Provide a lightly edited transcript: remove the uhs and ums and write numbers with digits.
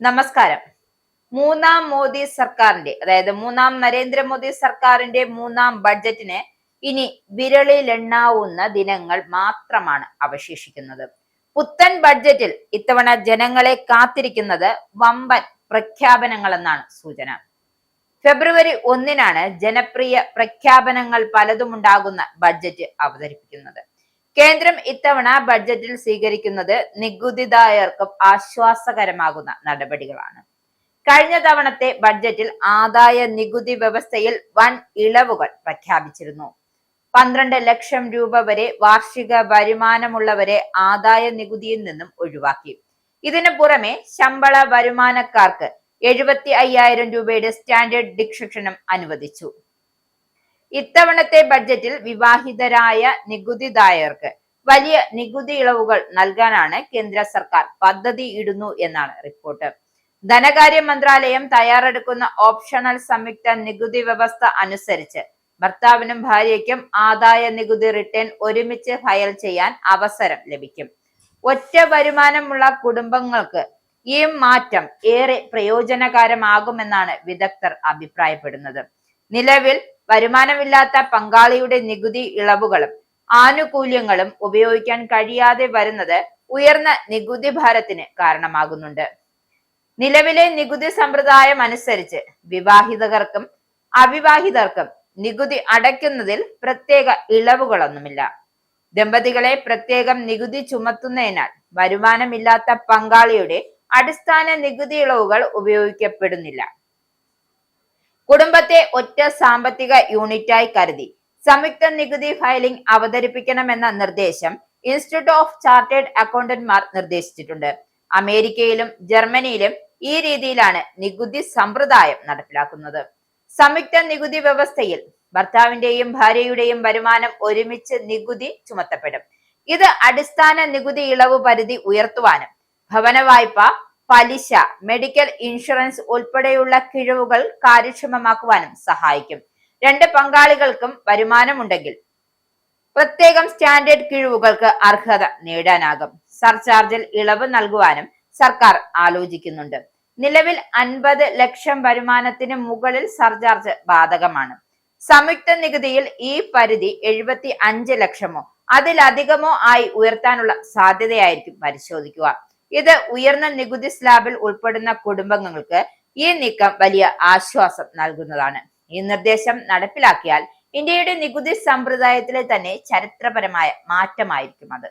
നമസ്കാരം. മൂന്നാം മോദി സർക്കാരിന്റെ മൂന്നാം നരേന്ദ്രമോദി സർക്കാരിന്റെ മൂന്നാം ബഡ്ജറ്റിന് ഇനി വിരളിലെണ്ണാവുന്ന ദിനങ്ങൾ മാത്രമാണ് അവശേഷിക്കുന്നത്. പുത്തൻ ബഡ്ജറ്റിൽ ഇത്തവണ ജനങ്ങളെ കാത്തിരിക്കുന്നത് വമ്പൻ പ്രഖ്യാപനങ്ങൾ എന്നാണ് സൂചന. ഫെബ്രുവരി 1-നാണ് ജനപ്രിയ പ്രഖ്യാപനങ്ങൾ പലതുമുണ്ടാകുന്ന ബഡ്ജറ്റ് അവതരിപ്പിക്കുന്നത്. കേന്ദ്രം ഇത്തവണ ബഡ്ജറ്റിൽ സ്വീകരിക്കുന്നത് നികുതിദായകർക്കും ആശ്വാസകരമാകുന്ന നടപടികളാണ്. കഴിഞ്ഞ തവണത്തെ ബഡ്ജറ്റിൽ ആദായ നികുതി വ്യവസ്ഥയിൽ വൻ ഇളവുകൾ പ്രഖ്യാപിച്ചിരുന്നു. 12 ലക്ഷം രൂപ വരെ വാർഷിക വരുമാനമുള്ളവരെ ആദായ നികുതിയിൽ നിന്നും ഒഴിവാക്കി. ഇതിനു പുറമെ ശമ്പള വരുമാനക്കാർക്ക് 75,000 രൂപയുടെ സ്റ്റാൻഡേർഡ് ഡിഡക്ഷനും അനുവദിച്ചു. ഇത്തവണത്തെ ബഡ്ജറ്റിൽ വിവാഹിതരായ നികുതിദായകർക്ക് വലിയ നികുതി ഇളവുകൾ നൽകാനാണ് കേന്ദ്ര സർക്കാർ പദ്ധതി ഇടുന്നു എന്നാണ് റിപ്പോർട്ട്. ധനകാര്യ മന്ത്രാലയം തയ്യാറെടുക്കുന്ന ഓപ്ഷണൽ സംയുക്ത നികുതി വ്യവസ്ഥ അനുസരിച്ച് ഭർത്താവിനും ഭാര്യയ്ക്കും ആദായ നികുതി റിട്ടേൺ ഒരുമിച്ച് ഫയൽ ചെയ്യാൻ അവസരം ലഭിക്കും. ഒറ്റ വരുമാനമുള്ള കുടുംബങ്ങൾക്ക് ഈ മാറ്റം ഏറെ പ്രയോജനകരമാകുമെന്നാണ് വിദഗ്ധർ അഭിപ്രായപ്പെടുന്നത്. നിലവിൽ വരുമാനമില്ലാത്ത പങ്കാളിയുടെ നികുതി ഇളവുകളും ആനുകൂല്യങ്ങളും ഉപയോഗിക്കാൻ കഴിയാതെ വരുന്നത് ഉയർന്ന നികുതി ഭാരത്തിന് കാരണമാകുന്നുണ്ട്. നിലവിലെ നികുതി സമ്പ്രദായം അനുസരിച്ച് വിവാഹിതർക്കും അവിവാഹിതർക്കും നികുതി അടയ്ക്കുന്നതിൽ പ്രത്യേക ഇളവുകളൊന്നുമില്ല. ദമ്പതികളെ പ്രത്യേകം നികുതി ചുമത്തുന്നതിനാൽ വരുമാനമില്ലാത്ത പങ്കാളിയുടെ അടിസ്ഥാന നികുതി ഇളവുകൾ ഉപയോഗിക്കപ്പെടുന്നില്ല. കുടുംബത്തെ ഒറ്റ സാമ്പത്തിക യൂണിറ്റായി കരുതി സംയുക്ത നികുതി ഫയലിംഗ് അവതരിപ്പിക്കണമെന്ന നിർദ്ദേശം ഇൻസ്റ്റിറ്റ്യൂട്ട് ഓഫ് ചാർട്ടേഡ് അക്കൗണ്ടന്റ്മാർ നിർദ്ദേശിച്ചിട്ടുണ്ട്. അമേരിക്കയിലും ജർമ്മനിയിലും ഈ രീതിയിലാണ് നികുതി സമ്പ്രദായം നടപ്പിലാക്കുന്നത്. സംയുക്ത നികുതി വ്യവസ്ഥയിൽ ഭർത്താവിന്റെയും ഭാര്യയുടെയും വരുമാനം ഒരുമിച്ച് നികുതി ചുമത്തപ്പെടും. ഇത് അടിസ്ഥാന നികുതി ഇളവ് പരിധി ഉയർത്തുവാനും ഭവന വായ്പ, പലിശ, മെഡിക്കൽ ഇൻഷുറൻസ് ഉൾപ്പെടെയുള്ള കിഴിവുകൾ കാര്യക്ഷമമാക്കുവാനും സഹായിക്കും. രണ്ട് പങ്കാളികൾക്കും വരുമാനമുണ്ടെങ്കിൽ പ്രത്യേകം സ്റ്റാൻഡേർഡ് കിഴിവുകൾക്ക് അർഹത നേടാനാകും. സർചാർജിൽ ഇളവ് നൽകുവാനും സർക്കാർ ആലോചിക്കുന്നുണ്ട്. നിലവിൽ 50 ലക്ഷം വരുമാനത്തിന് മുകളിൽ സർചാർജ് ബാധകമാണ്. സംയുക്ത നികുതിയിൽ ഈ പരിധി 75 ലക്ഷമോ അതിലധികമോ ആയി ഉയർത്താനുള്ള സാധ്യതയായിരിക്കും പരിശോധിക്കുക. ഇത് ഉയർന്ന നികുതി സ്ലാബിൽ ഉൾപ്പെടുന്ന കുടുംബങ്ങൾക്ക് ഈ നീക്കം വലിയ ആശ്വാസം നൽകുന്നതാണ്. ഈ നിർദ്ദേശം നടപ്പിലാക്കിയാൽ ഇന്ത്യയുടെ നികുതി സമ്പ്രദായത്തിലെ തന്നെ ചരിത്രപരമായ മാറ്റമായിരിക്കും അത്.